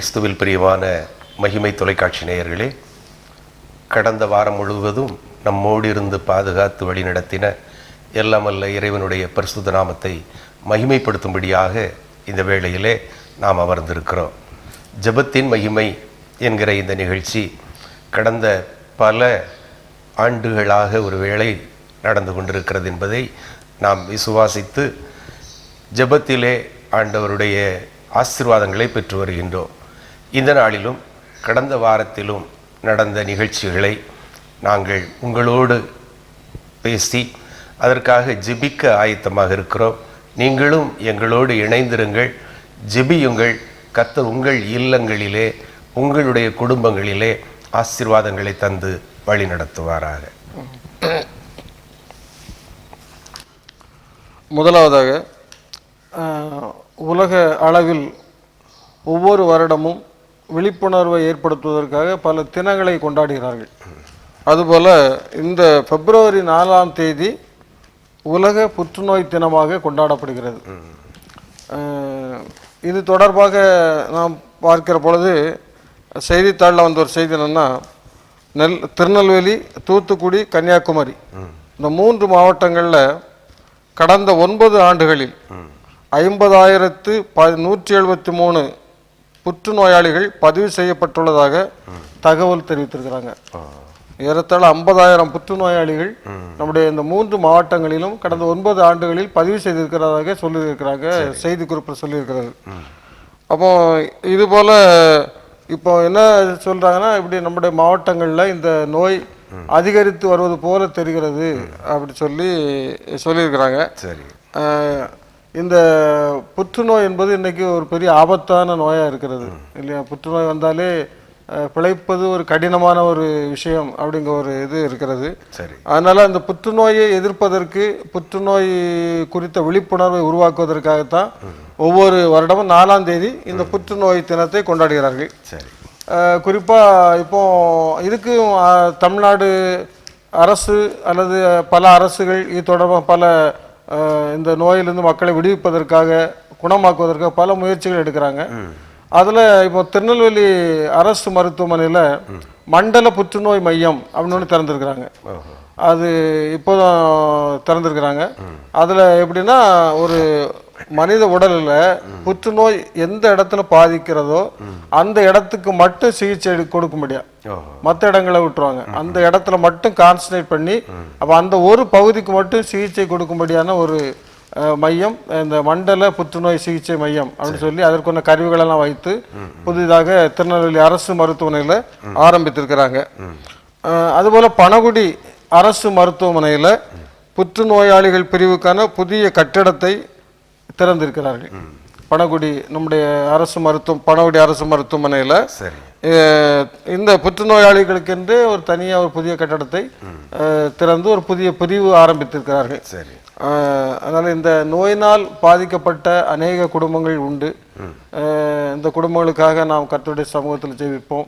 கிறிஸ்துவில் பிரியமான மகிமை தொலைக்காட்சி நேயர்களே, கடந்த வாரம் முழுவதும் நம்மோடு இருந்து பாதுகாத்து வழிநடத்தின எல்லாமல்ல இறைவனுடைய பரிசுத்த நாமத்தை மகிமைப்படுத்தும்படியாக இந்த வேளையிலே நாம் அமர்ந்திருக்கிறோம். ஜெபத்தின் மகிமை என்கிற இந்த நிகழ்ச்சி கடந்த பல ஆண்டுகளாக ஒரு வேளை நடந்து கொண்டிருக்கிறது என்பதை நாம் விசுவாசித்து ஜெபத்திலே ஆண்டவருடைய ஆசீர்வாதங்களை பெற்று வருகின்றோம். இந்த நாளிலும் கடந்த வாரத்திலும் நடந்த நிகழ்ச்சிகளை நாங்கள் உங்களோடு பேசி அதற்காக ஜெபிக்க ஆயத்தமாக இருக்கிறோம். நீங்களும் எங்களோடு இணைந்திருங்கள், ஜெபியுங்கள். கர்த்தர் உங்கள் இல்லங்களிலே உங்களுடைய குடும்பங்களிலே ஆசீர்வாதங்களை தந்து வழி நடத்துவாராக. முதலாவதாக உலக அளவில் ஒவ்வொரு வருடமும் விழிப்புணர்வை ஏற்படுத்துவதற்காக பல தினங்களை கொண்டாடுகிறார்கள். அதுபோல் இந்த பிப்ரவரி 4ஆம் தேதி உலக புற்றுநோய் தினமாக கொண்டாடப்படுகிறது. இது தொடர்பாக நாம் பார்க்கிற பொழுது செய்தித்தாளில் வந்த ஒரு செய்தி என்னென்னா, திருநெல்வேலி, தூத்துக்குடி, கன்னியாகுமரி இந்த 3 மாவட்டங்களில் கடந்த 9 ஆண்டுகளில் 50,173 புற்றுநோயாளிகள் பதிவு செய்யப்பட்டுள்ளதாக தகவல் தெரிவித்திருக்கிறாங்க. ஏறத்தாழ 50,000 புற்றுநோயாளிகள் நம்முடைய இந்த 3 மாவட்டங்களிலும் கடந்த 9 ஆண்டுகளில் பதிவு செய்திருக்கிறதாக சொல்லியிருக்கிறாங்க, செய்தி குறிப்பில் சொல்லியிருக்கிறது. அப்போ இது போல் இப்போ என்ன சொல்கிறாங்கன்னா, இப்படி நம்முடைய மாவட்டங்களில் இந்த நோய் அதிகரித்து வருவது போல தெரிகிறது அப்படி சொல்லியிருக்கிறாங்க. சரி, இந்த புற்றுநோய் என்பது இன்றைக்கி ஒரு பெரிய ஆபத்தான நோயாக இருக்கிறது இல்லையா? புற்றுநோய் வந்தாலே பிழைப்பது ஒரு கடினமான ஒரு விஷயம் அப்படிங்கிற ஒரு இது இருக்கிறது. சரி, அதனால் அந்த புற்றுநோயை எதிர்ப்பதற்கு, புற்றுநோய் குறித்த விழிப்புணர்வை உருவாக்குவதற்காகத்தான் ஒவ்வொரு வருடமும் 4ஆம் தேதி இந்த புற்றுநோய் தினத்தை கொண்டாடுகிறார்கள். சரி, குறிப்பாக இப்போ இதுக்கு தமிழ்நாடு அரசு அல்லது பல அரசுகள் இது தொடர்பாக பல இந்த நோயிலிருந்து மக்களை விடுவிப்பதற்காக, குணமாக்குவதற்காக பல முயற்சிகள் எடுக்கிறாங்க. அதில் இப்போ திருநெல்வேலி அரசு மருத்துவமனையில் மண்டல புற்றுநோய் மையம் அப்படின்னு ஒன்று திறந்துருக்குறாங்க. அது இப்போதான் திறந்துருக்குறாங்க. அதில் எப்படின்னா, ஒரு மனித உடலில் புற்றுநோய் எந்த இடத்துல பாதிக்கிறதோ அந்த இடத்துக்கு மட்டும் சிகிச்சை கொடுக்க முடியாது, மற்ற இடங்களை விட்டுருவாங்க. அந்த இடத்துல மட்டும் கான்சன்ட்ரேட் பண்ணி அப்போ அந்த ஒரு பகுதிக்கு மட்டும் சிகிச்சை கொடுக்கும்படியான ஒரு மையம், இந்த மண்டல புற்றுநோய் சிகிச்சை மையம் அப்படின்னு சொல்லி அதற்குள்ள கருவிகளெல்லாம் வைத்து புதிதாக திருநெல்வேலி அரசு மருத்துவமனையில் ஆரம்பித்திருக்கிறாங்க. அதுபோல் பனகுடி அரசு மருத்துவமனையில் புற்றுநோயாளிகள் பிரிவுக்கான புதிய கட்டிடத்தை திறந்திருக்கிறார்கள். பனகுடி நம்முடைய பனகுடி அரசு மருத்துவமனையில் இந்த புற்றுநோயாளிகளுக்கென்று ஒரு தனியாக ஒரு புதிய கட்டடத்தை திறந்து ஒரு புதிய பிரிவு ஆரம்பித்திருக்கிறார்கள். சரி, அதனால் இந்த நோயினால் பாதிக்கப்பட்ட அநேக குடும்பங்கள் உண்டு. இந்த குடும்பங்களுக்காக நாம் கர்த்தருடைய சமூகத்தில் ஜெபிப்போம்.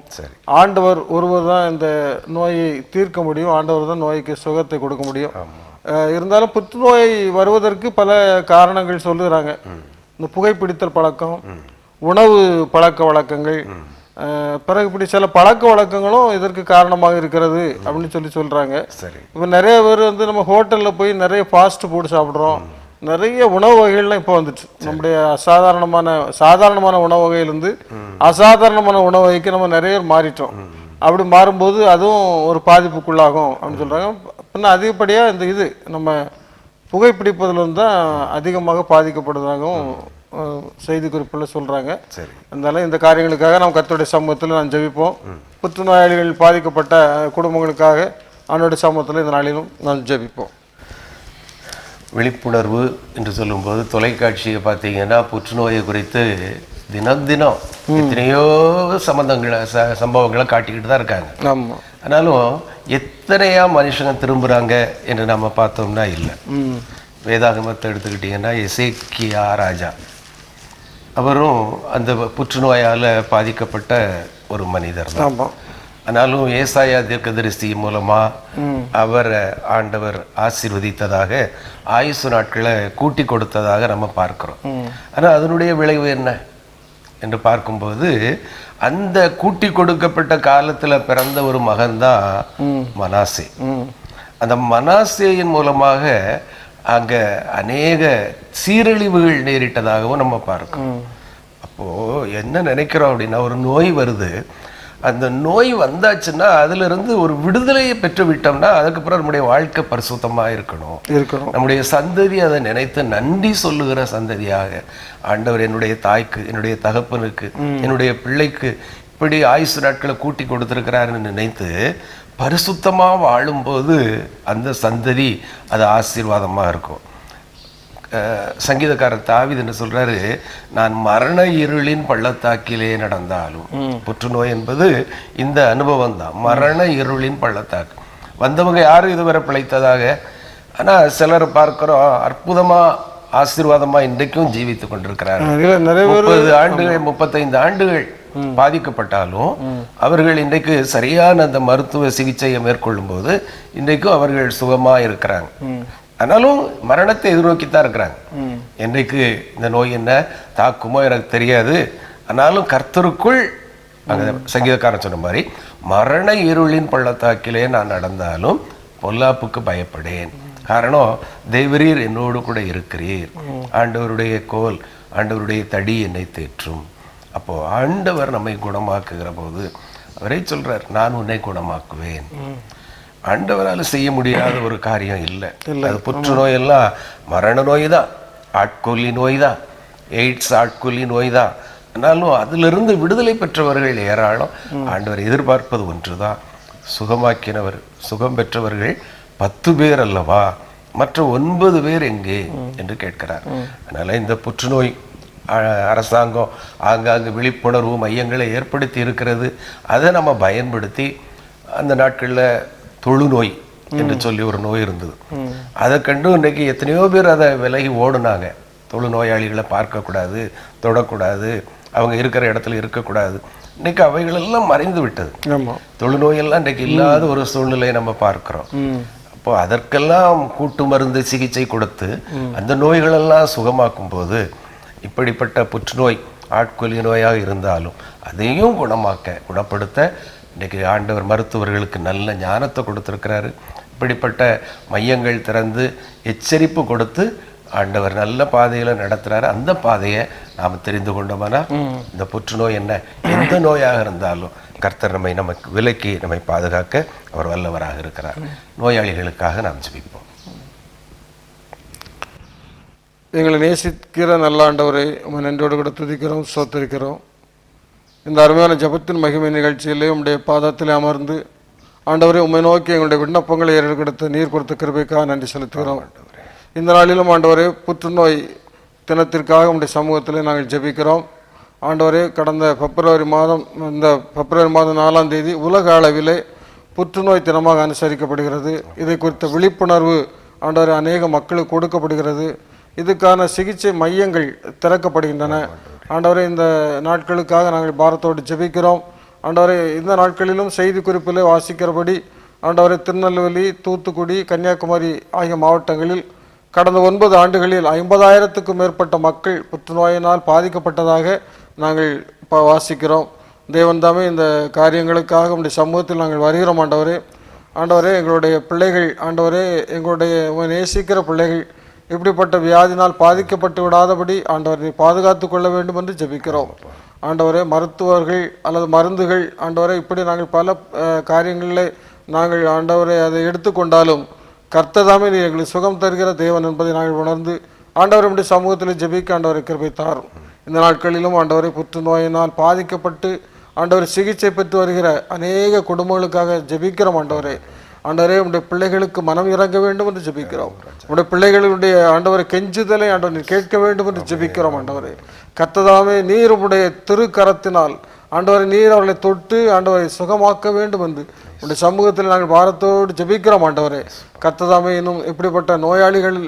ஆண்டவர் ஒருவர் தான் இந்த நோயை தீர்க்க முடியும், ஆண்டவர் தான் நோய்க்கு சுகத்தை கொடுக்க முடியும். இருந்தாலும் புற்றுநோய் வருவதற்கு பல காரணங்கள் சொல்லுகிறாங்க. இந்த புகைப்பிடித்தல் பழக்கம், உணவு பழக்க வழக்கங்கள், பிறகு இப்படி சில பழக்க வழக்கங்களும் இதற்கு காரணமாக இருக்கிறது அப்படின்னு சொல்றாங்க. இப்போ நிறைய பேர் நம்ம ஹோட்டலில் போய் நிறைய ஃபாஸ்ட் ஃபுட் சாப்பிட்றோம். நிறைய உணவு வகைகள்லாம் இப்போ வந்துச்சு. நம்முடைய சாதாரணமான உணவு வகையிலிருந்து அசாதாரணமான உணவு வகைக்கு நம்ம நிறைய பேர் மாறிட்டோம். அப்படி மாறும்போது அதுவும் ஒரு பாதிப்புக்குள்ளாகும் அப்படின்னு சொல்றாங்க. இன்னும் அதிகப்படியாக இது நம்ம புகைப்பிடிப்பதிலிருந்து தான் அதிகமாக பாதிக்கப்படுவதாகவும் செய்தி குறிப்பில் சொல்கிறாங்க. சரி, அதனால இந்த காரியங்களுக்காக நாம் கர்த்தருடைய சமூகத்தில் நான் ஜெபிப்போம். புற்றுநோயாளிகள் பாதிக்கப்பட்ட குடும்பங்களுக்காக அவனுடைய சமூகத்தில் இந்த நாளிலும் நான் ஜெபிப்போம். விழிப்புணர்வு என்று சொல்லும்போது தொலைக்காட்சியை பார்த்தீங்கன்னா புற்றுநோயை குறித்து தினம் எத்தனையோ சம்பவங்களை காட்டிக்கிட்டு தான் இருக்காங்க. ஆமாம், ஆனாலும் எத்தனையா மனுஷங்க திரும்புகிறாங்க என்று நம்ம பார்த்தோம்னா இல்லை. வேதாகமத்தை எடுத்துக்கிட்டிங்கன்னா எசேக்கியா ராஜா, அவரும் அந்த புற்றுநோயால் பாதிக்கப்பட்ட ஒரு மனிதர் தான். ஆனாலும் ஏசாயா தீர்க்கதரிசி மூலமாக அவரை ஆண்டவர் ஆசீர்வதித்ததாக, ஆயுசு நாட்களை கூட்டி கொடுத்ததாக நம்ம பார்க்கிறோம். ஆனால் அதனுடைய விளைவு என்ன? என்று பார்க்கும்போது அந்த கூட்டி கொடுக்கப்பட்ட காலத்துல பிறந்த ஒரு மகன்தான் மனாசே. அந்த மனாசேயின் மூலமாக அங்க அநேக சீரழிவுகள் நேரிட்டதாகவும் நம்ம பார்க்கணும். அப்போ என்ன நினைக்கிறோம் அப்படின்னா, ஒரு நோய் வருது, அந்த நோய் வந்தாச்சுன்னா அதுல இருந்து ஒரு விடுதலையை பெற்று விட்டோம்னா அதுக்கப்புறம் நம்முடைய வாழ்க்கை பரிசுத்தமா இருக்கணும். நம்முடைய சந்ததி அதை நினைத்து நன்றி சொல்லுகிற சந்ததியாக, ஆண்டவர் என்னுடைய தாய்க்கு, என்னுடைய தகப்பனுக்கு, என்னுடைய பிள்ளைக்கு இப்படி ஆயுசு நாட்களை கூட்டி கொடுத்திருக்கிறாருன்னு நினைத்து பரிசுத்தமா வாழும்போது அந்த சந்ததி அது ஆசீர்வாதமா இருக்கும். சங்கீதக்காரர் தாவீது என்ன சொல்றாரு, நான் மரண இருளின் பள்ளத்தாக்கிலே நடந்தாலும், புற்றுநோய் என்பது இந்த அனுபவம் தான். மரண இருளின் பள்ளத்தாக்கு வந்தவங்க யாரும் இதுவரை பிழைத்ததாக, ஆனா சிலர் பார்க்கிறோம் அற்புதமா ஆசீர்வாதமா இன்றைக்கும் ஜீவித்து கொண்டிருக்கிறார்கள். 30 ஆண்டுகள் 35 ஆண்டுகள் பாதிக்கப்பட்டாலும் அவர்கள் இன்றைக்கு சரியான அந்த மருத்துவ சிகிச்சையை மேற்கொள்ளும் போது இன்றைக்கும் அவர்கள் சுகமா இருக்கிறாங்க. ஆனாலும் மரணத்தை எதிர்நோக்கித்தான் இருக்கிறாங்க. என்றைக்கு இந்த நோய் என்ன தாக்குமோ எனக்கு தெரியாது, ஆனாலும் கர்த்தருக்குள் அங்க சங்கீதக்காரன் சொன்ன மாதிரி மரண இருளின் பள்ளத்தாக்கிலே நான் நடந்தாலும் பொல்லாப்புக்கு பயப்படேன். காரணம், தேவரீர் என்னோடு கூட இருக்கிறீர், ஆண்டவருடைய கோல், ஆண்டவருடைய தடி என்னை தேற்றும். அப்போ ஆண்டவர் நம்மை குணமாக்குகிற போது அவரே சொல்றார், நான் உன்னை குணமாக்குவேன். ஆண்டவரால் செய்ய முடியாத ஒரு காரியம் இல்லை. அது புற்றுநோய் எல்லாம் மரண நோய் தான், ஆட்கொல்லி நோய் தான், எய்ட்ஸ் ஆட்கொல்லி நோய் தான். ஆனாலும் அதிலிருந்து விடுதலை பெற்றவர்கள் ஏராளம். ஆண்டவர் எதிர்பார்ப்பது ஒன்றுதான், சுகமாக்கினவர், சுகம் பெற்றவர்கள் 10 பேர் அல்லவா, மற்ற 9 பேர் எங்கே என்று கேட்கிறார். அதனால இந்த புற்றுநோய் அரசாங்கம் ஆங்காங்கு விழிப்புணர்வு மையங்களை ஏற்படுத்தி இருக்கிறது. அதை நம்ம பயன்படுத்தி, அந்த நாட்களில் தொழுநோய் என்று சொல்லி ஒரு நோய் இருந்தது, அதை கண்டு இன்றைக்கு எத்தனையோ பேர் அதை விலகி ஓடுனாங்க. தொழுநோயாளிகளை பார்க்கக்கூடாது, தொடக்கூடாது, அவங்க இருக்கிற இடத்துல இருக்கக்கூடாது. இன்னைக்கு அவைகளெல்லாம் மறைந்து விட்டது. தொழுநோயெல்லாம் இன்றைக்கு இல்லாத ஒரு சூழ்நிலையை நம்ம பார்க்கிறோம். அப்போ அதற்கெல்லாம் கூட்டு மருந்து சிகிச்சை கொடுத்து அந்த நோய்களெல்லாம் சுகமாக்கும் போது இப்படிப்பட்ட புற்றுநோய் ஆட்கொல்லி நோயாக இருந்தாலும் அதையும் குணப்படுத்த இன்றைக்கு ஆண்டவர் மருத்துவர்களுக்கு நல்ல ஞானத்தை கொடுத்துருக்கிறாரு. இப்படிப்பட்ட மையங்கள் திறந்து எச்சரிப்பு கொடுத்து ஆண்டவர் நல்ல பாதையில் நடத்துகிறாரு. அந்த பாதையை நாம் தெரிந்து கொண்டோம்னா இந்த புற்றுநோய் என்ன, எந்த நோயாக இருந்தாலும் கர்த்தர் நமக்கு விலக்கி நம்மை பாதுகாக்க அவர் வல்லவராக இருக்கிறார். நோயாளிகளுக்காக நாம் ஜெபிப்போம். எங்களை நேசிக்கிற நல்ல ஆண்டவரை நன்றியோடு கூட துதிக்கிறோம், ஸ்தோத்திரிக்கிறோம். இந்த அருமையான ஜபத்தின் மகிமை நிகழ்ச்சியிலே உம்முடைய பாதத்தில் அமர்ந்து ஆண்டவரை உம்மை நோக்கி எங்களுடைய விண்ணப்பங்களை ஏறெடுத்து நீர் கொடுத்த கிருபைக்காக நன்றி செலுத்துகிறோம். இந்த நாளிலும் ஆண்டவரே புற்றுநோய் தினத்திற்காக உம்முடைய சமூகத்தில் நாங்கள் ஜெபிக்கிறோம். ஆண்டவரே, கடந்த பிப்ரவரி மாதம் 4ஆம் தேதி உலக அளவிலே புற்றுநோய் தினமாக அனுசரிக்கப்படுகிறது. இதை குறித்த விழிப்புணர்வு ஆண்டவரே அநேக மக்களுக்கு கொடுக்கப்படுகிறது. இதுக்கான சிகிச்சை மையங்கள் திறக்கப்படுகின்றன. ஆண்டவரே, இந்த நாட்களுக்காக நாங்கள் பாரத்தோடு ஜெபிக்கிறோம். ஆண்டவரே, இந்த நாட்களிலும் செய்தி குறிப்பில் வாசிக்கிறபடி ஆண்டவரே திருநெல்வேலி, தூத்துக்குடி, கன்னியாகுமரி ஆகிய மாவட்டங்களில் கடந்த 9 ஆண்டுகளில் 50,000க்கும் மேற்பட்ட மக்கள் புற்றுநோயினால் பாதிக்கப்பட்டதாக நாங்கள் வாசிக்கிறோம். தேவன் தாமே இந்த காரியங்களுக்காக உடைய சமூகத்தில் நாங்கள் வருகிறோம். ஆண்டவரே எங்களுடைய பிள்ளைகள், ஆண்டவரே எங்களுடைய நேசிக்கிற பிள்ளைகள் இப்படிப்பட்ட வியாதினால் பாதிக்கப்பட்டு விடாதபடி ஆண்டவரை பாதுகாத்து கொள்ள வேண்டும் என்று ஜெபிக்கிறோம். ஆண்டவரே, மருத்துவர்கள் அல்லது மருந்துகள் ஆண்டவரே இப்படி நாங்கள் பல காரியங்களில் நாங்கள் ஆண்டவரை அதை எடுத்துக்கொண்டாலும் கர்த்ததாமே நீ எங்களுக்கு சுகம் தருகிற தேவன் என்பதை நாங்கள் உணர்ந்து ஆண்டவருடைய சமூகத்தில் ஜெபிக்க ஆண்டவரை கிருபை தாரும். இந்த நாட்களிலும் ஆண்டவரை புற்றுநோயினால் பாதிக்கப்பட்டு ஆண்டவரை சிகிச்சை பெற்று வருகிற அநேக குடும்பங்களுக்காக ஜெபிக்கிறோம். ஆண்டவரே உடைய பிள்ளைகளுக்கு மனம் இறங்க வேண்டும் என்று ஜெபிக்கிறோம். உடைய பிள்ளைகளுடைய ஆண்டவரை கெஞ்சுதலை ஆண்டவர் கேட்க வேண்டும் என்று ஜெபிக்கிறோம். ஆண்டவரே, கர்த்ததாமே நீர் உடைய திருக்கரத்தினால் ஆண்டவரை நீர் அவர்களை தொட்டு ஆண்டவரை சுகமாக்க வேண்டும் என்று உடைய சமூகத்தில் நாங்கள் பாரத்தோடு ஜெபிக்கிறோம். ஆண்டவரே, கர்த்ததாமே இன்னும் இப்படிப்பட்ட நோயாளிகள்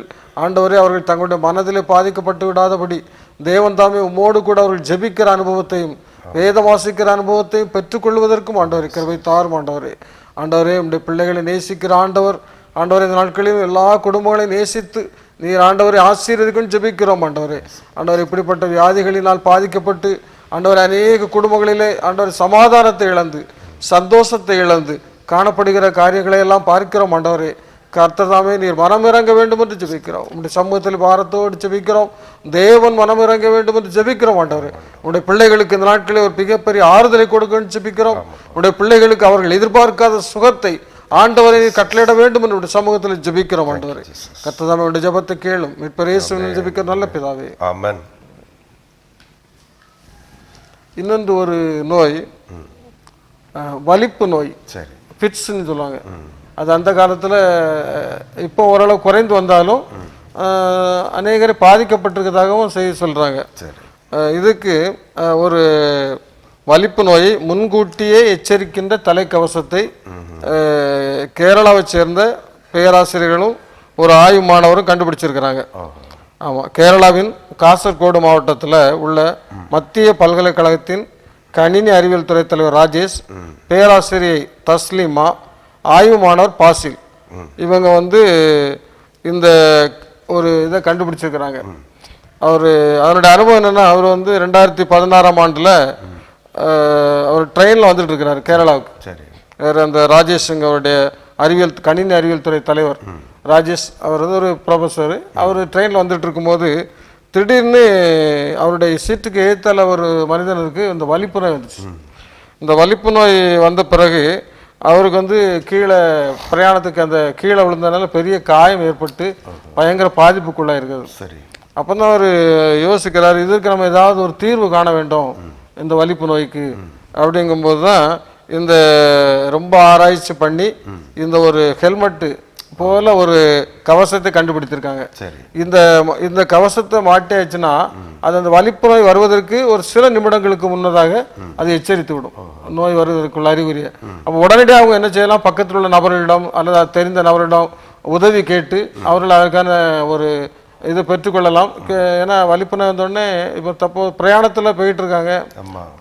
ஆண்டவரே அவர்கள் தங்களுடைய மனதிலே பாதிக்கப்பட்டு விடாதபடி தேவன் தாமே உம்மோடு கூட அவர்கள் ஜெபிக்கிற அனுபவத்தையும் வேத வாசிக்கிற அனுபவத்தையும் பெற்றுக்கொள்வதற்கும் ஆண்டவரை கிருபை தாரும். ஆண்டவரே உடைய பிள்ளைகளை நேசிக்கிற ஆண்டவரே இந்த நாட்களிலும் எல்லா குடும்பங்களையும் நேசித்து நீர் ஆண்டவரை ஆசீர்வதிக்கும் ஜெபிக்கிறோம். ஆண்டவரே இப்படிப்பட்ட வியாதிகளினால் பாதிக்கப்பட்டு ஆண்டவர் அநேக குடும்பங்களிலே ஆண்டவர் சமாதானத்தை இழந்து சந்தோஷத்தை இழந்து காணப்படுகிற காரியங்களை எல்லாம் பார்க்கிறோம். ஆண்டவரே கர்த்ததாமே நீர் மனமிறங்க வேண்டும் என்று ஜெபிக்கிறோம். உங்களுடைய சமூகத்தில் பாரத்தோடு ஜெபிக்கிறோம். தேவன் மனமிறங்க வேண்டும் என்று ஜெபிக்கிறோம். ஆண்டவரே உங்களுடைய பிள்ளைகளுக்கு இந்த நாட்களில் ஒரு மிகப்பெரிய ஆறுதலை கொடுக்கணும்னு ஜெபிக்கிறோம். உங்களுடைய பிள்ளைகளுக்கு அவர்கள் எதிர்பார்க்காத சுகத்தை ஆண்டவரை கட்டளையிட வேண்டும் என்று சமூகத்தில் ஜெபிக்கிறோம். ஆண்டவரே கர்த்ததாமே உங்களுடைய ஜெபத்தை கேளும். மீட்பர் இயேசுவின் ஜெபிக்கிற நல்ல பிதாவே, ஆமென். இன்னொன்று ஒரு நோய் வலிப்பு நோய், சரி, ஃபிட்ஸ்ன்னு சொல்லுவாங்க. அது அந்த காலத்தில் இப்போ ஓரளவு குறைந்து வந்தாலும் அநேகரை பாதிக்கப்பட்டிருக்கிறதாகவும் செய்தி சொல்கிறாங்க. இதுக்கு ஒரு வலிப்பு நோயை முன்கூட்டியே எச்சரிக்கின்ற தலைக்கவசத்தை கேரளாவை சேர்ந்த பேராசிரியர்களும் ஒரு ஆய்வு மாணவரும் கண்டுபிடிச்சிருக்கிறாங்க. ஆமாம், கேரளாவின் காசர்கோடு மாவட்டத்தில் உள்ள மத்திய பல்கலைக்கழகத்தின் கணினி அறிவியல் துறை தலைவர் ராஜேஷ், பேராசிரியை தஸ்லீமா, ஆய்வு மாணவர் பாசில், இவங்க இந்த ஒரு இதை கண்டுபிடிச்சிருக்கிறாங்க. அவருடைய அனுபவம் என்னென்னா, அவர் 2016ஆம் ஆண்டில் அவர் ட்ரெயினில் வந்துட்டு இருக்கிறார் கேரளாவுக்கு. சரி, வேறு அந்த ராஜேஷுங்க அவருடைய கணினி அறிவியல் துறை தலைவர் ராஜேஷ், அவர் ஒரு ப்ரொஃபஸர். அவர் ட்ரெயினில் வந்துட்டு இருக்கும்போது திடீர்னு அவருடைய சீட்டுக்கு ஏத்தால ஒரு மனிதனுக்கு இந்த வலிப்பு நோய் வந்துச்சு. இந்த வலிப்பு நோய் வந்த பிறகு அவருக்கு கீழே பிரயாணத்துக்கு அந்த கீழே விழுந்ததுனால பெரிய காயம் ஏற்பட்டு பயங்கர பாதிப்புக்குள்ளே இருக்குது. சரி, அப்போ தான் அவர் யோசிக்கிறார், இதற்கு நம்ம ஏதாவது ஒரு தீர்வு காண வேண்டும் இந்த வலிப்பு நோய்க்கு. அப்படிங்கும்போது தான் இந்த ரொம்ப ஆராய்ச்சி பண்ணி இந்த ஒரு ஹெல்மெட்டு போல ஒரு கவசத்தை கண்டுபிடித்திருக்காங்க. இந்த கவசத்தை மாட்டியாச்சுன்னா அது அந்த வலிப்பு நோய் வருவதற்கு ஒரு சில நிமிடங்களுக்கு முன்னதாக அது எச்சரித்து விடும், நோய் வருவதற்குள்ள அறிகுறியை. அப்போ உடனடியாக அவங்க என்ன செய்யலாம், பக்கத்தில் உள்ள நபர்களிடம் அல்லது தெரிந்த நபரிடம் உதவி கேட்டு அவர்கள் அதற்கான ஒரு இதை பெற்றுக்கொள்ளலாம். ஏன்னா வலிப்பு நோய் வந்தோடனே இப்போ பிரயாணத்தில் போயிட்டு இருக்காங்க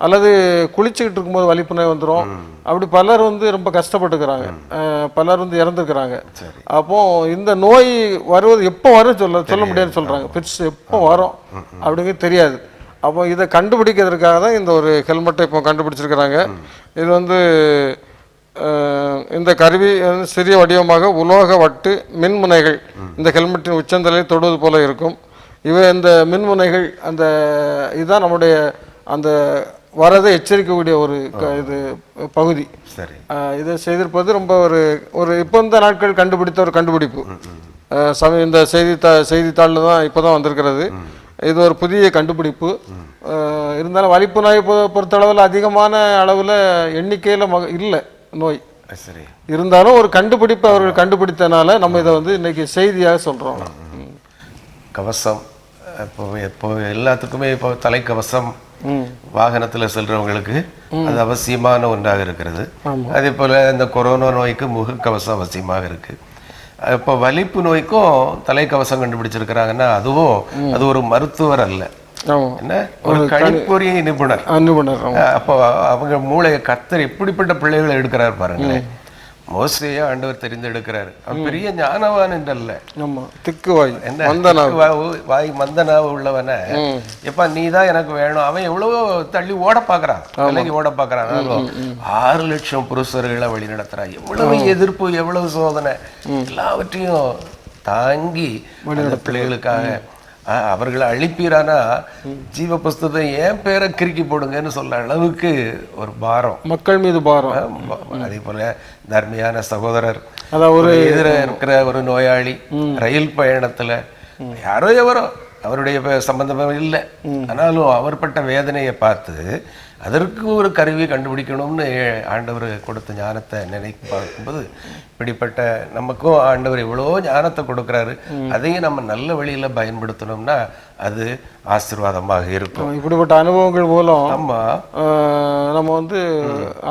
அல்லது குளிச்சுக்கிட்டு இருக்கும்போது வலிப்பு நோய் வந்துடும். அப்படி பலர் ரொம்ப கஷ்டப்பட்டுக்கிறாங்க, பலர் இறந்துருக்கிறாங்க. அப்போ இந்த நோய் வருவது எப்போ வரும் சொல்ல முடியாதுன்னு சொல்றாங்க. பிட்ஸ் எப்போ வரும் அப்படிங்கிறது தெரியாது. அப்போ இதை கண்டுபிடிக்கிறதுக்காக தான் இந்த ஒரு ஹெல்மெட்டை இப்போ கண்டுபிடிச்சிருக்கிறாங்க. இது இந்த கருவி சிறிய வடிவமாக உலோக வட்டு மின்முனைகள் இந்த ஹெல்மெட்டின் உச்சந்தலையில் தொடுவது போல இருக்கும். இந்த மின்முனைகள் இதுதான் நம்முடைய அந்த வரதை எச்சரிக்கக்கூடிய ஒரு இது பகுதி. சரி, இதை செய்திருப்பது ரொம்ப ஒரு இப்போ இந்த நாட்கள் கண்டுபிடித்த ஒரு கண்டுபிடிப்பு. இந்த செய்தித்தாளில் தான் இப்போ தான் வந்திருக்கிறது. இது ஒரு புதிய கண்டுபிடிப்பு. இருந்தாலும் வலிப்பு நோயை பொறுத்தளவில் அதிகமான அளவில் எண்ணிக்கையில் இல்லை நோய். சரி, இருந்தாலும் ஒரு கண்டுபிடிப்பு அவர்கள் கண்டுபிடித்தனால நம்ம இதை இன்னைக்கு செய்தியாக சொல்றோம். கவசம் இப்போ எல்லாத்துக்குமே இப்போ தலைக்கவசம் வாகனத்தில் செல்றவங்களுக்கு அது அவசியமான ஒன்றாக இருக்கிறது. அதே போல இந்த கொரோனா நோய்க்கு முகக்கவசம் அவசியமாக இருக்கு. இப்போ வலிப்பு நோய்க்கும் தலைக்கவசம் கண்டுபிடிச்சிருக்கிறாங்கன்னா அது ஒரு மருத்துவர் அல்ல, என்ன ஒரு கணிப்பொறி நிபுணர். அப்போ அவங்க மூளையை கர்த்தர் எப்படிப்பட்ட பிள்ளைகளை எடுக்கிறார் பாருங்களேன். மோசேயை ஆண்டவர் தெரிந்தெடுக்கிறாரு. அவன் பெரிய ஞானவான் என்றல்ல, வாய் மந்தனாவு உள்ளவன எப்ப நீதான் எனக்கு வேணும். அவன் எவ்வளவோ தள்ளி ஓட பாக்குறான், விலகி ஓட பாக்குறான். 6 லட்சம் புருஷர்களை வழி நடத்துறான். எவ்வளவு எதிர்ப்பு, எவ்வளவு சோதனை, எல்லாவற்றையும் தாங்கி அந்த பிள்ளைகளுக்காக அவர்களை அழிப்பீரானா ஜீவ புஸ்தகத்தை ஏன் பேரை கிறுக்கி போடுங்கன்னு சொல்ல அளவுக்கு ஒரு பாரம், மக்கள் மீது பாரம். அதே போல தர்மியான சகோதரர், எதிர இருக்கிற ஒரு நோயாளி ரயில் பயணத்துல யாரோ எவரோ அவருடைய சம்பந்தம் இல்லை, ஆனாலும் அவர் பட்ட வேதனையை பார்த்து அதற்கு ஒரு கருவி கண்டுபிடிக்கணும்னு ஆண்டவர் கொடுத்த ஞானத்தை நினைத்து பார்க்கும்போது இப்படிப்பட்ட நமக்கும் ஆண்டவர் இவ்வளோ ஞானத்தை கொடுக்குறாரு. அதையும் நம்ம நல்ல வழியில பயன்படுத்தணும்னா அது ஆசீர்வாதமாக இருக்கும். இப்படிப்பட்ட அனுபவங்கள் மூலம் ஆமா நம்ம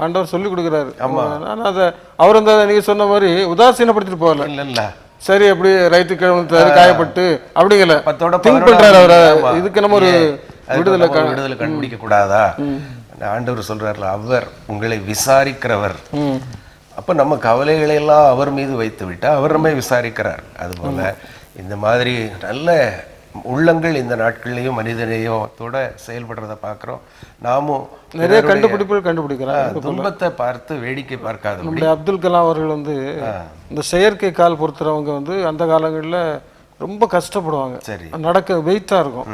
ஆண்டவர் சொல்லி கொடுக்குறாரு. ஆமா, ஆனால் அதை அவர் நீங்க சொன்ன மாதிரி உதாசீனப்படுத்திட்டு போகல. இல்ல சரி, அப்படி ரைட்டு கிழமை காயப்பட்டு அப்படிங்கல திங்க் பண்றாரு அவரை. இதுக்கு நம்ம ஒரு விடுதலை கண்டுபிடிக்க கூடாதா? ஆண்டவர் சொல்றாருல, அவர் உங்களை விசாரிக்கிறவர். அப்ப நம்ம கவலைகளை எல்லாம் அவர் மீது வைத்து விட்டா அவர் நம்மை விசாரிக்கிறார். அதுபோல இந்த மாதிரி நல்ல உள்ளங்கள் இந்த நாட்கள்லையும் மனிதநேயத்தோட செயல்படுறத பார்க்குறோம். நாமும் நிறைய கண்டுபிடிப்புகள் கண்டுபிடிக்கிறாங்க. துன்பத்தை பார்த்து வேடிக்கை பார்க்காத நம்முடைய அப்துல் கலாம் அவர்கள் வந்து இந்த செயற்கை கால் பொறுத்துறவங்க வந்து அந்த காலங்களில் ரொம்ப கஷ்டப்படுவாங்க. சரி, நடக்க வெயிட்டாக இருக்கும்.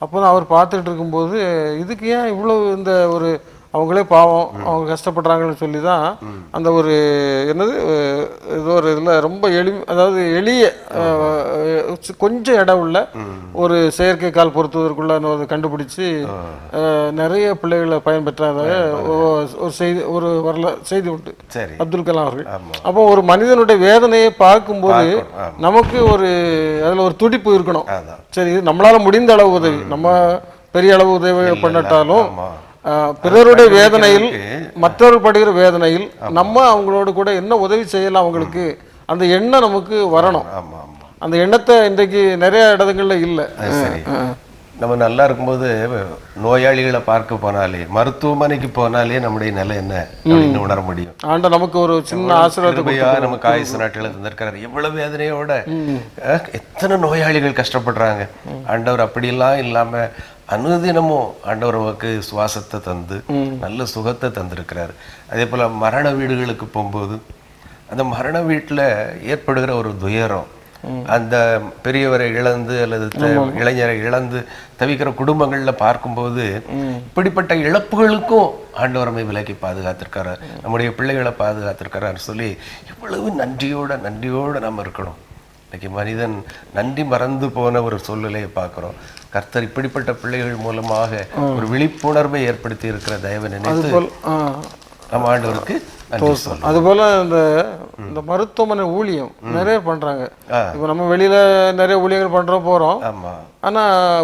அப்போ தான் அவர் பார்த்துட்டு இருக்கும்போது இதுக்கு ஏன் இவ்வளவு இந்த ஒரு அவங்களே பாவம் அவங்க கஷ்டப்படுறாங்கன்னு சொல்லி தான் அந்த ஒரு என்னது ஏதோ ஒரு இதில் ரொம்ப அதாவது எளிய கொஞ்சம் இடம் உள்ள ஒரு செயற்கை கால் பொருத்துவதற்குள்ள கண்டுபிடிச்சு நிறைய பிள்ளைகளை பயன்பெற்றதாக ஒரு செய்தி செய்தி உண்டு அப்துல் கலாம் அவர்கள். அப்போ ஒரு மனிதனுடைய வேதனையை பார்க்கும்போது நமக்கு ஒரு அதில் ஒரு துடிப்பு இருக்கணும். சரி, நம்மளால முடிந்த அளவு உதவி, நம்ம பெரிய அளவு உதவி பண்ணட்டாலும் பிறருடைய வேதனையில் மற்றவர்கள் படுகிற வேதனையில் நம்ம அவங்களோட கூட என்ன உதவி செய்யலாம் அவங்களுக்கு அந்த எண்ணம் நமக்கு வரணும். அந்த எண்ணத்தை இன்றைக்கு நிறைய இடங்கள்ல இல்லை. நம்ம நல்லா இருக்கும்போது நோயாளிகளை பார்க்க போனாலே, மருத்துவமனைக்கு போனாலே நம்முடைய நிலை என்ன அப்படின்னு உணர முடியும். ஆண்ட நமக்கு ஒரு சின்ன ஆசீர்வாதத்தையா நமக்கு ஆயுசு நாட்களை தந்திருக்கிறாரு. எவ்வளவு வேதனையோட எத்தனை நோயாளிகள் கஷ்டப்படுறாங்க. ஆண்டவர் அப்படியெல்லாம் இல்லாம அனுதினமும் ஆண்டவர் நமக்கு சுவாசத்தை தந்து நல்ல சுகத்தை தந்திருக்கிறாரு. அதே போல மரண வீடுகளுக்கு போகும்போது அந்த மரண வீட்டில் ஏற்படுகிற ஒரு துயரம், அந்த பெரியவரை இழந்து அல்லது இளைஞரை இழந்து தவிக்கிற குடும்பங்களில் பார்க்கும்போது இப்படிப்பட்ட இழப்புகளுக்கும் ஆண்டவரமை விலக்கி பாதுகாத்திருக்காரு, நம்முடைய பிள்ளைகளை பாதுகாத்திருக்காருன்னு சொல்லி இவ்வளவு நன்றியோடு நம்ம இருக்கணும். இன்னைக்கு மனிதன் நன்றி மறந்து போன ஒரு சூழ்நிலையை பார்க்குறோம். கர்த்தர் இப்படிப்பட்ட பிள்ளைகள் மூலமாக ஒரு விழிப்புணர்வை ஏற்படுத்தி இருக்கிற தயவு நினைத்து நம்ம ஆண்டவருக்கு அதுபோல இந்த மருத்துவமனை ஊழியம் நிறைய பண்றாங்க. இப்ப நம்ம வெளியில நிறைய ஊழியங்கள் பண்றோம் போறோம். ஆனா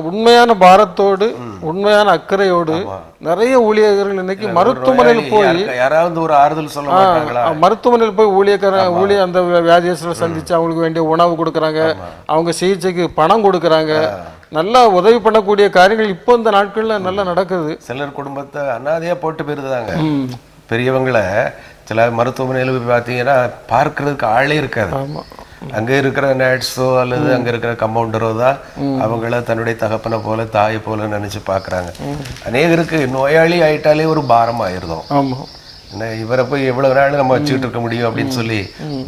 உண்மையான பாரத்தோடு உண்மையான அக்கறையோடு நிறைய ஊழியர்கள் இன்னைக்கு மருத்துவமனையில் போய் யாராவது ஒரு ஆறுதல் சொல்ல மாட்டாங்களா? மருத்துவமனையில் போய் ஊழிய அந்த வியாதியஸ்தரை சந்திச்சு அவங்களுக்கு வேண்டிய உணவு கொடுக்குறாங்க, அவங்க சிகிச்சைக்கு பணம் கொடுக்குறாங்க, நல்லா உதவி பண்ணக்கூடிய காரியங்கள் இப்போ இந்த நாட்கள்ல நல்லா நடக்குது. சிலர் குடும்பத்தை அனாதையா போட்டு போயிருந்தாங்க. பெரியவங்களை சில மருத்துவமனையில் போய் பார்த்தீங்கன்னா பார்க்கறதுக்கு ஆளே இருக்காது. அங்கே இருக்கிற நர்ஸோ அல்லது அங்கே இருக்கிற கம்பவுண்டரோ தான் அவங்கள தன்னுடைய தகப்பனை போல தாயை போல நினைச்சு பார்க்குறாங்க. அநேகருக்கு நோயாளி ஆயிட்டாலே ஒரு பாரம் ஆயிருந்தோம். என்ன இவரை போய் எவ்வளவு நாள் நம்ம வச்சுக்கிட்டு இருக்க முடியும் அப்படின்னு சொல்லி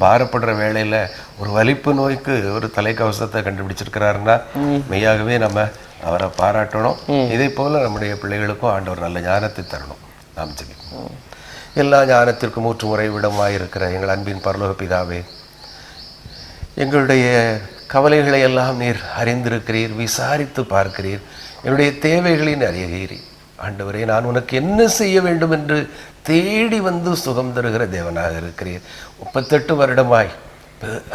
பாரப்படுற வேளையில ஒரு வலிப்பு நோய்க்கு ஒரு தலைக்கவசத்தை கண்டுபிடிச்சிருக்கிறாருன்னா மெய்யாகவே நம்ம அவரை பாராட்டணும். இதே போல நம்முடைய பிள்ளைகளுக்கும் ஆண்டவர் நல்ல ஞானத்தை தரணும். நாம் ஜெபிப்போம். எல்லா ஞானத்திற்கும் ஊற்று உறைவிடமாயிருக்கிற எங்கள் அன்பின் பரலோக பிதாவே, எங்களுடைய கவலைகளை எல்லாம் நீர் அறிந்திருக்கிறீர், விசாரித்து பார்க்கிறீர், என்னுடைய தேவைகளின் அறிகிறீர். ஆண்டவரே, நான் உனக்கு என்ன செய்ய வேண்டும் என்று தேடி வந்து சுகம் தருகிற தேவனாக இருக்கிறீர். 38 வருடமாய்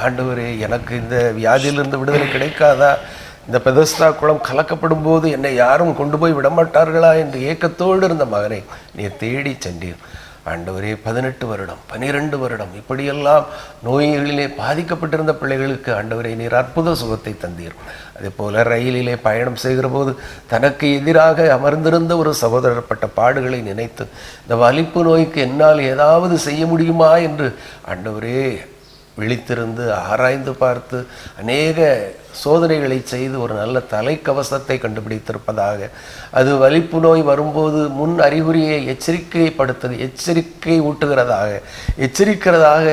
ஆண்டவரே, எனக்கு இந்த வியாதியிலிருந்து விடுதலை கிடைக்காதா, இந்த பெதஸ்தா குளம் கலக்கப்படும் போது என்னை யாரும் கொண்டு போய் விடமாட்டார்களா என்று ஏக்கத்தோடு இருந்த மகனை நீர் தேடி சென்றீர். ஆண்டவரே, 18 வருடம் 12 வருடம் இப்படியெல்லாம் நோய்களிலே பாதிக்கப்பட்டிருந்த பிள்ளைகளுக்கு ஆண்டவரே நீர் அற்புத சுகத்தை தந்தீர். அதே போல ரயிலிலே பயணம் செய்கிற போது தனக்கு எதிராக அமர்ந்திருந்த ஒரு சகோதரர் பட்ட பாடுகளை நினைத்து இந்த வலிப்பு நோய்க்கு என்னால் ஏதாவது செய்ய முடியுமா என்று ஆண்டவரே விழித்திருந்து ஆராய்ந்து பார்த்து அநேக சோதனைகளை செய்து ஒரு நல்ல தலைக்கவசத்தை கண்டுபிடித்திருப்பதாக, அது வலிப்பு நோய் வரும்போது முன் அறிகுறியை எச்சரிக்கை எச்சரிக்கிறதாக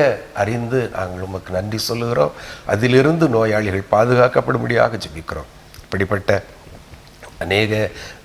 அறிந்து நாங்கள் உமக்கு நன்றி சொல்லுகிறோம். அதிலிருந்து நோயாளிகள் பாதுகாக்கப்படும்படியாக ஜெபிக்கிறோம். இப்படிப்பட்ட அநேக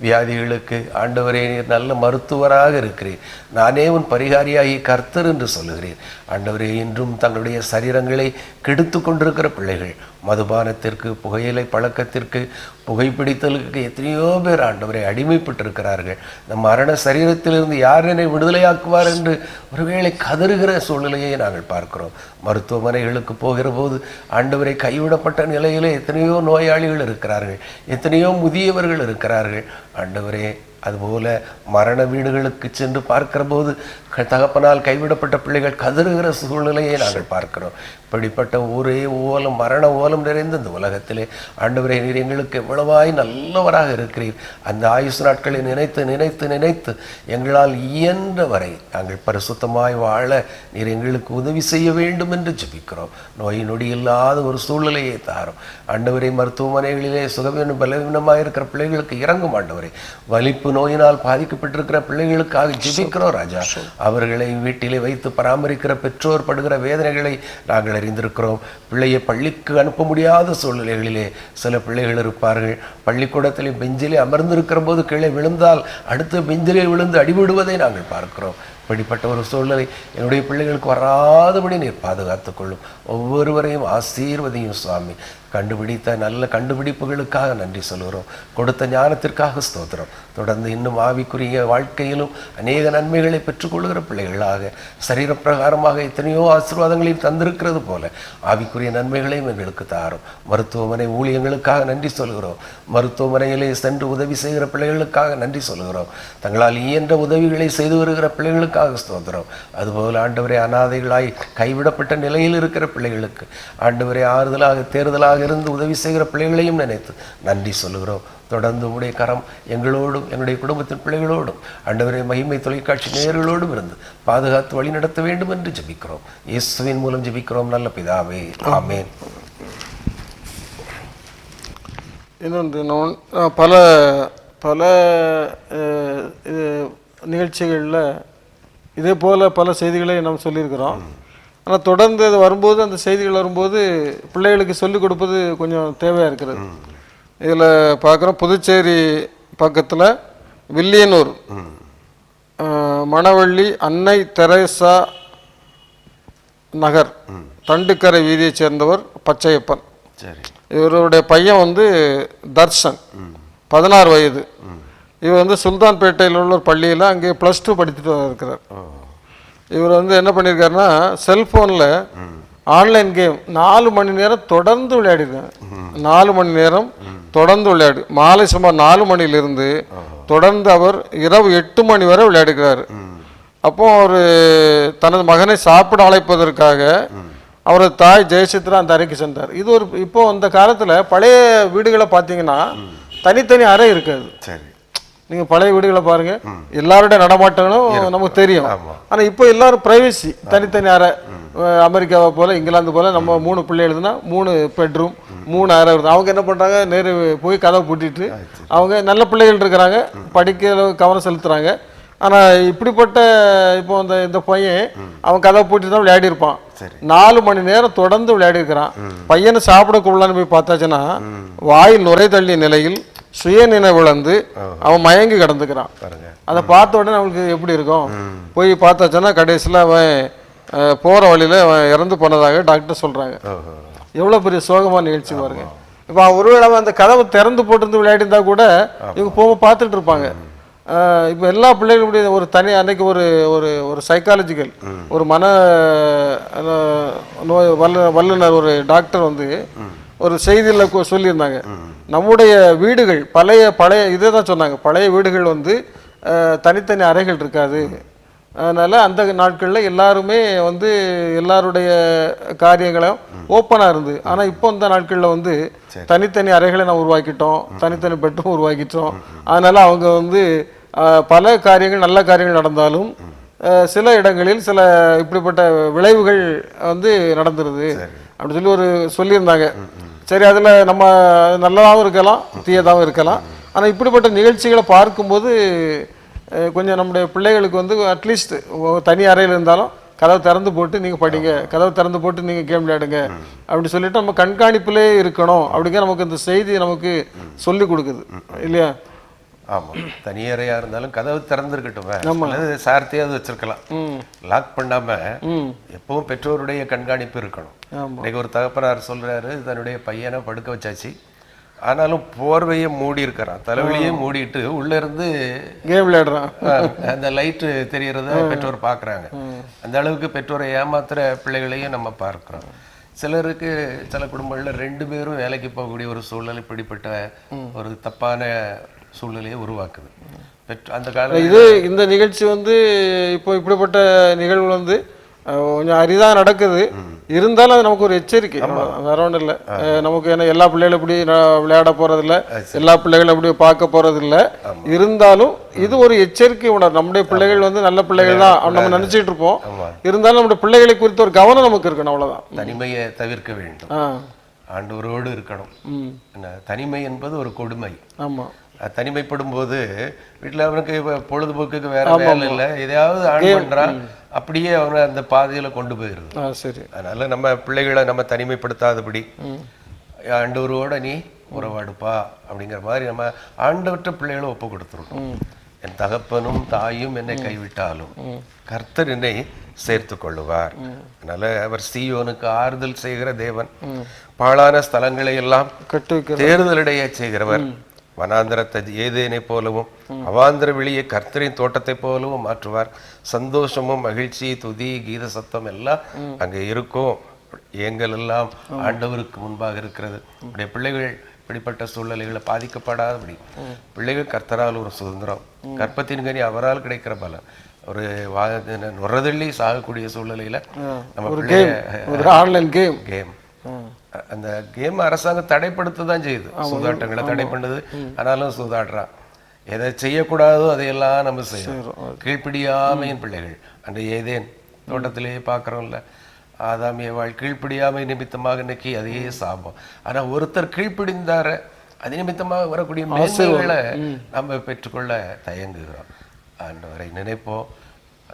வியாதிகளுக்கு ஆண்டவரே நீர் நல்ல மருத்துவராக இருக்கிறீர். நானே உன் பரிகாரியாகி கர்த்தர் என்று சொல்லுகிறீர். ஆண்டவரே, இன்றும் தங்களுடைய சரீரங்களை கெடுத்து கொண்டிருக்கிற பிள்ளைகள், மதுபானத்திற்கு, புகையிலை பழக்கத்திற்கு, புகைப்பிடித்தலுக்கு எத்தனையோ பேர் ஆண்டவரை அடிமைப்பட்டிருக்கிறார்கள். இந்த மரண சரீரத்திலிருந்து யார் என்னை விடுதலையாக்குவார் என்று ஒருவேளை கதறுகிற சூழ்நிலையை நாங்கள் பார்க்கிறோம். மருத்துவமனைகளுக்கு போகிற போது ஆண்டவரை கைவிடப்பட்ட நிலையிலே எத்தனையோ நோயாளிகள் இருக்கிறார்கள், எத்தனையோ முதியவர்கள் இருக்கிறார்கள். ஆண்டவரே, அதுபோல மரண வீடுகளுக்கு சென்று பார்க்கிற போது தகப்பனால் கைவிடப்பட்ட பிள்ளைகள் கதறுகிற சூழ்நிலையை நாங்கள் பார்க்கிறோம். இப்படிப்பட்ட ஒரே ஓலம், மரண ஓலம் நிறைந்த இந்த உலகத்திலே ஆண்டவரே, நீர் எங்களுக்கு எவ்வளவாய் நல்லவராக இருக்கிறீர். அந்த ஆயுசு நாட்களை நினைத்து நினைத்து நினைத்து எங்களால் இயன்ற வரை நாங்கள் பரிசுத்தமாய் வாழ நீர் எங்களுக்கு உதவி செய்ய வேண்டும் என்று ஜெபிக்கிறோம். நோய் நொடி இல்லாத ஒரு சூழ்நிலையை தாரும் ஆண்டவரே. மருத்துவமனைகளிலே சுகவீனம் பலவீனமாக இருக்கிற பிள்ளைகளுக்கு இறங்கும் ஆண்டவரே. வலிப்பு நோயினால் பாதிக்கப்பட்டிருக்கிற பிள்ளைகளுக்காக ஜெபிக்கிறோம் ராஜா. அவர்களை வீட்டிலே வைத்து பராமரிக்கிற பெற்றோர் படுகிற வேதனைகளை நாங்கள் அறிந்திருக்கிறோம். பிள்ளையை பள்ளிக்கு அனுப்ப முடியாத சூழ்நிலைகளிலே சில பிள்ளைகள் இருப்பார்கள். பள்ளிக்கூடத்திலே பெஞ்சிலே அமர்ந்திருக்கிற போது கீழே விழுந்தால் அடுத்த பெஞ்சிலே விழுந்து அடிபடுவதை நாங்கள் பார்க்கிறோம். இப்படிப்பட்ட ஒரு சூழ்நிலை என்னுடைய பிள்ளைகளுக்கு வராதபடி நீர் பாதுகாத்துக் கொள்ளும். ஒவ்வொருவரையும் ஆசீர்வதியும் சுவாமி. கண்டுபிடித்த நல்ல கண்டுபிடிப்புகளுக்காக நன்றி சொல்கிறோம். கொடுத்த ஞானத்திற்காக ஸ்தோத்திரம். தொடர்ந்து இன்னும் ஆவிக்குரிய வாழ்க்கையிலும் அநேக நன்மைகளை பெற்றுக்கொள்கிற பிள்ளைகளாக சரீரப்பிரகாரமாக எத்தனையோ ஆசீர்வாதங்களையும் தந்திருக்கிறது போல ஆவிக்குரிய நன்மைகளையும் எங்களுக்கு தாரும். மருத்துவமனை ஊழியங்களுக்காக நன்றி சொல்கிறோம். மருத்துவமனையிலே சென்று உதவி செய்கிற பிள்ளைகளுக்காக நன்றி சொல்கிறோம். தங்களால் இயன்ற உதவிகளை செய்து வருகிற பிள்ளைகளுக்காக ஸ்தோத்திரம். அதுபோல் ஆண்டவரே, அனாதைகளாய் கைவிடப்பட்ட நிலையில் இருக்கிற பிள்ளைகளுக்கு ஆண்டவரே ஆறுதலாக தேர்தலாக இருந்து உதவி செய்கிற பிள்ளைகளையும் நினைத்து நன்றி சொல்லுகிறோம். தொடர்ந்து உடைய கரம் எங்களோடும் எங்களுடைய குடும்பத்தின் பிள்ளைகளோடும் ஆண்டவரே மகிமை தொலைக்காட்சி நேயர்களோடும் இருந்து பாதுகாத்து வழி நடத்த வேண்டும் என்று ஜெபிக்கிறோம். இயேசுவின் மூலம் ஜெபிக்கிறோம் நல்ல பிதாவே, ஆமென். இன்னொன்று, பல பல நிகழ்ச்சிகளில் இதே போல் பல செய்திகளை நாம் சொல்லியிருக்கிறோம். ஆனால் தொடர்ந்து அது வரும்போது, அந்த செய்திகள் வரும்போது பிள்ளைகளுக்கு சொல்லிக் கொடுப்பது கொஞ்சம் தேவையாக இருக்கிறது. இதில் பார்க்குறோம், புதுச்சேரி பக்கத்தில் வில்லியனூர் மணவள்ளி அன்னை தெரேசா நகர் தண்டுக்கரை வீதியைச் சேர்ந்தவர் பச்சையப்பன். இவருடைய பையன் தர்ஷன், 16 வயது. இவர் சுல்தான்பேட்டையில் உள்ள ஒரு பள்ளியில் அங்கே +2 படித்துட்டு இருக்கிறார். இவர் என்ன பண்ணியிருக்காருன்னா, செல்ஃபோனில் ஆன்லைன் கேம் 4 மணி நேரம் தொடர்ந்து விளையாடிருக்காங்க. 4 மணி நேரம் தொடர்ந்து விளையாடு, மாலை சுமார் 4 மணிலிருந்து தொடர்ந்து அவர் இரவு 8 மணி வரை விளையாடுகிறார். அப்போ அவர் தனது மகனை சாப்பிட அழைப்பதற்காக அவரது தாய் ஜெயசித்ரா அந்த அறைக்கு சென்றார். இது ஒரு இப்போ அந்த காலத்தில் பழைய வீடுகளை பார்த்தீங்கன்னா தனித்தனி அறை இருக்காது. நீங்க பழைய வீடுகளை பாருங்க, எல்லாருடைய நடமாட்டங்களும் நமக்கு தெரியும். ஆனா இப்போ எல்லாரும் பிரைவசி, தனித்தனி அறை. அமெரிக்காவை போல இங்கிலாந்து போல நம்ம 3 பிள்ளைகளுதுன்னா 3 பெட்ரூம் 3 அறை இருக்குது. அவங்க என்ன பண்றாங்க, நேரு போய் கதவை பூட்டிட்டு, அவங்க நல்ல பிள்ளைகள் இருக்கிறாங்க, படிக்க கவனம் செலுத்துறாங்க. ஆனா இப்படிப்பட்ட இப்போ இந்த பையன் அவன் கதவை பூட்டிட்டு தான் விளையாடி இருப்பான். 4 மணி நேரம் தொடர்ந்து விளையாடி இருக்கிறான். பையனை சாப்பிட கூடலான்னு போய் பார்த்தாச்சுன்னா வாயில் நுரை தள்ளிய நிலையில் சுயநினைவிழந்து அவன் மயங்கி கிடந்துக்கிறான். அதை பார்த்த உடனே அவனுக்கு எப்படி இருக்கும்? போய் பார்த்தாச்சுன்னா கடைசியில் அவன் போகிற வழியில் அவன் இறந்து போனதாக டாக்டர் சொல்கிறாங்க. எவ்வளோ பெரிய சோகமான நிகழ்ச்சி பாருங்க. இப்போ ஒருவேளை அவன் அந்த கதவை திறந்து போட்டு விளையாடிருந்தா கூட இவங்க போக பார்த்துட்டு இருப்பாங்க. இப்போ எல்லா பிள்ளைகளுடைய ஒரு தனி அன்னைக்கு ஒரு ஒரு சைக்காலஜிக்கல் ஒரு மன நோய் வல்லுநர் ஒரு டாக்டர் ஒரு செய்தியில் சொல்லியிருந்தாங்க, நம்முடைய வீடுகள் பழைய இதே தான் சொன்னாங்க, பழைய வீடுகள் தனித்தனி அறைகள் இருக்காது. அதனால் அந்த நாட்களில் எல்லாருமே எல்லாருடைய காரியங்களும் ஓப்பனாக இருந்து. ஆனால் இப்போ இந்த நாட்களில் தனித்தனி அறைகளை நான் உருவாக்கிட்டோம், தனித்தனி பெட்ரூம் உருவாக்கிட்டோம். அதனால் அவங்க பல காரியங்கள் நல்ல காரியங்கள் நடந்தாலும் சில இடங்களில் சில இப்படிப்பட்ட விளைவுகள் நடந்துருது அப்படின்னு சொல்லியிருந்தாங்க. சரி, அதில் நம்ம நல்லதாகவும் இருக்கலாம், தீயதாகவும் இருக்கலாம். ஆனால் இப்படிப்பட்ட நிகழ்ச்சிகளை பார்க்கும்போது கொஞ்சம் நம்முடைய பிள்ளைகளுக்கு அட்லீஸ்ட் தனி அறையில் இருந்தாலும் கதவை திறந்து போட்டு நீங்கள் படிங்க, கதவை திறந்து போட்டு நீங்கள் கேம் விளையாடுங்க அப்படி சொல்லிட்டு நம்ம கண்காணிப்பிலே இருக்கணும். அப்படிங்கிற நமக்கு இந்த செய்தி நமக்கு சொல்லி கொடுக்குது இல்லையா? ஆமாம், தனியறையாக இருந்தாலும் கதவு திறந்துருக்கட்டும், சார்த்தையாவது வச்சிருக்கலாம், லாக் பண்ணாமல் எப்பவும் பெற்றோருடைய கண்காணிப்பு இருக்கணும். இன்னைக்கு ஒரு தகப்பனார் சொல்கிறாரு, தன்னுடைய பையனை படுக்க வச்சாச்சு, ஆனாலும் போர்வையை மூடி இருக்கிறான், தலைவலியே மூடிட்டு உள்ளே இருந்து கேம் விளையாடுறான். அந்த லைட்டு தெரியறத பெற்றோர் பார்க்குறாங்க. அந்த அளவுக்கு பெற்றோரை ஏமாத்துற பிள்ளைகளையும் நம்ம பார்க்குறோம். சிலருக்கு சில குடும்பங்களில் 2 பேரும் வேலைக்கு போகக்கூடிய ஒரு சூழ்நிலை இப்படிப்பட்ட ஒரு தப்பான சூழ்நிலையை உருவாக்குது. அந்த கால இந்த நிகழ்ச்சி வந்து இப்போ இப்படிப்பட்ட நிகழ்வு வந்து கொஞ்சம் அரிதாக நடக்குது. இருந்தாலும் அது நமக்கு ஒரு எச்சரிக்கை, வேற ஒன்றும் இல்லை. நமக்கு ஏன்னா எல்லா பிள்ளைகளும் இப்படி விளையாட போறதில்ல, எல்லா பிள்ளைகளும் அப்படி பார்க்க போறதில்ல. இருந்தாலும் இது ஒரு எச்சரிக்கை உணர்வு. நம்முடைய பிள்ளைகள் வந்து நல்ல பிள்ளைகள் தான் நம்ம நினைச்சிட்டு இருப்போம். இருந்தாலும் நம்முடைய பிள்ளைகளை குறித்த ஒரு கவனம் நமக்கு இருக்கணும், அவ்வளவுதான். தனிமையை தவிர்க்க வேண்டும், ஆண்டவரோடு இருக்கணும். தனிமை என்பது ஒரு கொடுமை. ஆமா, தனிமைப்படும் போது வீட்டில் அவனுக்கு பொழுதுபோக்குக்கு வேற வேலை இல்லை, எதையாவது ஆன் பண்றான், அப்படியே அவனை அந்த பாதையில கொண்டு போயிருது. சரி, அதனால நம்ம பிள்ளைகளை நம்ம தனிமைப்படுத்தாதபடி ஆண்டவரோட நீ உறவாடுப்பா அப்படிங்கிற மாதிரி நம்ம ஆண்டவற்ற பிள்ளைகளை ஒப்பு கொடுத்துருக்கோம். என் தகப்பனும் தாயும் என்னை கைவிட்டாலும் கர்த்தர் என்னை சேர்த்து கொள்ளுவார். அதனால அவர் சீயோனுக்கு ஆறுதல் செய்கிற தேவன், பாழான ஸ்தலங்களை எல்லாம் தேர்தலடைய செய்கிறவர், வனாந்திரத்தை ஏதேனை போலவும் அவாந்திர வெளியே கர்த்தரின் தோட்டத்தை போலவும் மாற்றுவார். சந்தோஷமும் மகிழ்ச்சி, துதி, கீத சத்தம் எல்லாம் அங்கே இருக்கும். எங்கள் எல்லாம் ஆண்டவருக்கு முன்பாக இருக்கிறது. உடைய பிள்ளைகள் இப்படிப்பட்ட சூழ்நிலைகளை பாதிக்கப்படாதபடி பிள்ளைகள் கர்த்தரால் ஒரு சுதந்திரம், கற்பத்தின் கனி அவரால் கிடைக்கிற பலன், ஒரு நுரதள்ளி சாகக்கூடிய சூழ்நிலையில நம்ம ஆன்லைன் கேம் அந்த கேம் அரசாங்கம் தடைப்படுத்த தான் செய்யுது, சூதாட்டங்களை தடை பண்ணுது. ஆனாலும் சூதாடுறான். எதை செய்யக்கூடாதோ அதையெல்லாம் நம்ம செய்யறோம். கீழ்ப்பிடியாமையின் பிள்ளைகள் அந்த ஏதேன் தோட்டத்திலேயே பார்க்குறோம்ல, ஆதாமியவாள் கீழ்ப்பிடியாமை நிமித்தமாக இன்னைக்கு அதையே சாபம். ஆனா ஒருத்தர் கீழ்ப்பிடிந்தார அது நிமித்தமாக வரக்கூடிய மேன்மைகளை நம்ம பெற்றுக்கொள்ள தயங்குகிறோம். ஆண்டவரை நினைப்போம்,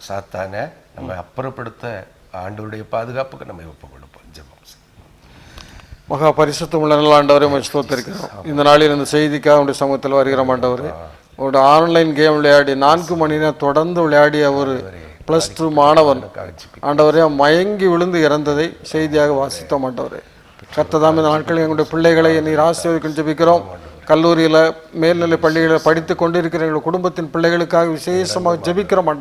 சாத்தான நம்ம அப்புறப்படுத்த ஆண்டவருடைய பாதுகாப்புக்கு நம்ம ஒப்பு கொடுப்போம். ஜெபம். மகா பரிசுத்தமுள்ள நல்ல ஆண்டவரே உம்மை ஸ்தோத்திரிக்கிறோம். இந்த நாளில் இந்த செய்திக்காக உடைய சமூகத்தில் வருகிற ஆண்டவரே, ஒரு ஆன்லைன் கேம் விளையாடி 4 மணி நேரம் தொடர்ந்து விளையாடிய ஒரு +2 மாணவன் ஆண்டவரே மயங்கி விழுந்து இறந்ததை செய்தியாக வாசித்தோம். ஆண்டவரே கர்த்ததாம் இந்த நாட்களில் எங்களுடைய பிள்ளைகளை நீர் ஆசீர்வதிக்க ஜெபிக்கிறோம். கல்லூரியில் மேல்நிலை பள்ளிகளில் படித்து கொண்டிருக்கிற எங்கள் குடும்பத்தின் பிள்ளைகளுக்காக விசேஷமாக ஜெபிக்கிறோம்.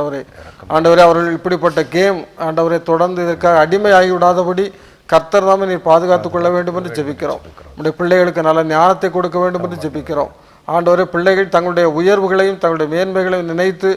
ஆண்டவரே அவர்கள் இப்படிப்பட்ட கேம் ஆண்டவரே தொடர்ந்து இதற்காக அடிமையாகி விடாதபடி கர்த்தர் தாமே நீர் பாதுகாத்துக் கொள்ள வேண்டும் என்று ஜெபிக்கிறோம். நம்முடைய பிள்ளைகளுக்கு நல்ல ஞானத்தை கொடுக்க வேண்டும் என்று ஜெபிக்கிறோம். ஆண்டவரே பிள்ளைகள் தங்களுடைய உயர்வுகளையும் தங்களுடைய மேன்மைகளையும் நினைத்து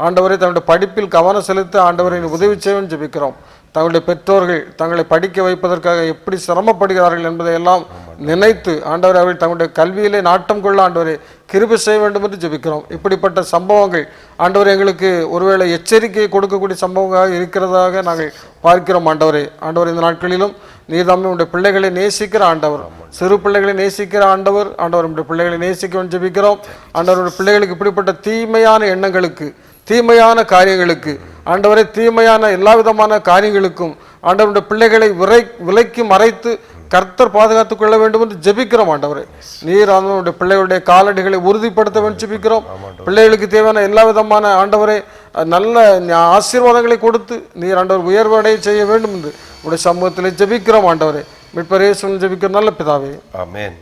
ஆண்டவரே தங்களுடைய படிப்பில் கவனம் செலுத்த ஆண்டவரை உதவி செய்வேன் ஜெபிக்கிறோம். தங்களுடைய பெற்றோர்கள் தங்களை படிக்க வைப்பதற்காக எப்படி சிரமப்படுகிறார்கள் என்பதையெல்லாம் நினைத்து ஆண்டவரை அவர்கள் தங்களுடைய கல்வியிலே நாட்டம் கொள்ள ஆண்டவரை கிருபை செய்ய வேண்டும் என்று ஜெபிக்கிறோம். இப்படிப்பட்ட சம்பவங்கள் ஆண்டவரை எங்களுக்கு ஒருவேளை எச்சரிக்கையை கொடுக்கக்கூடிய சம்பவங்களாக இருக்கிறதாக நாங்கள் பார்க்கிறோம். ஆண்டவரை இந்த நாட்களிலும் நீர்தாமே உடைய பிள்ளைகளை நேசிக்கிற ஆண்டவர், சிறு பிள்ளைகளை நேசிக்கிற ஆண்டவர். நம்முடைய பிள்ளைகளை நேசிக்க ஜெபிக்கிறோம். ஆண்டவருடைய பிள்ளைகளுக்கு இப்படிப்பட்ட தீமையான எண்ணங்களுக்கு, தீமையான காரியங்களுக்கு ஆண்டவரை தீமையான எல்லா விதமான காரியங்களுக்கும் ஆண்டவருடைய பிள்ளைகளை விலைக்கு மறைத்து கர்த்தர் பாதுகாத்துக் கொள்ள வேண்டும் என்று ஜெபிக்கிறோம். ஆண்டவரை நீர் ஆண்டவருடைய பிள்ளைகளுடைய காலடிகளை உறுதிப்படுத்த வேண்டும் ஜெபிக்கிறோம். பிள்ளைகளுக்கு தேவையான எல்லா விதமான ஆண்டவரை நல்ல ஆசீர்வாதங்களை கொடுத்து நீர் ஆண்டவர் உயர்வடைய செய்ய வேண்டும் என்று உடைய சமூகத்தில் ஜெபிக்கிறோம். ஆண்டவரை மீட்பர் இயேசுவின் ஜெபிக்கிற நல்ல பிதாவே, ஆமென்.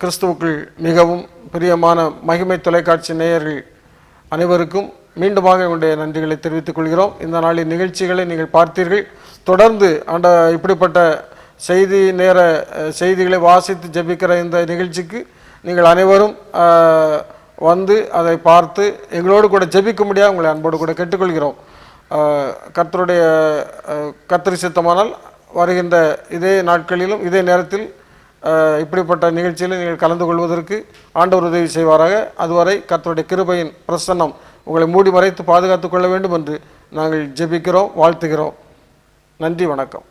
கிறிஸ்துவுக்குள் மிகவும் பிரியமான மகிமை தொலைக்காட்சி நேயர்கள் அனைவருக்கும் மீண்டுமாக உங்களுடைய நன்றிகளை தெரிவித்துக் கொள்கிறோம். இந்த நாளின் நிகழ்ச்சிகளை நீங்கள் பார்த்தீர்கள். தொடர்ந்து இப்படிப்பட்ட செய்திகளை வாசித்து ஜெபிக்கிற இந்த நிகழ்ச்சிக்கு நீங்கள் அனைவரும் வந்து அதை பார்த்து எங்களோடு கூட ஜெபிக்க முடியாது உங்களை அன்போடு கூட கேட்டுக்கொள்கிறோம். கர்த்தர் சித்தமானால் வருகின்ற இதே நாட்களிலும் இதே நேரத்தில் இப்படிப்பட்ட நிகழ்ச்சியில் நீங்கள் கலந்து கொள்வதற்கு ஆண்டவர் உதவி செய்வாராக. அதுவரை கர்த்தருடைய கிருபையின் பிரசன்னம் உங்களை மூடி மறைத்து பாதுகாத்துக் கொள்ள வேண்டும் என்று நாங்கள் ஜெபிக்கிறோம், வாழ்த்துகிறோம். நன்றி, வணக்கம்.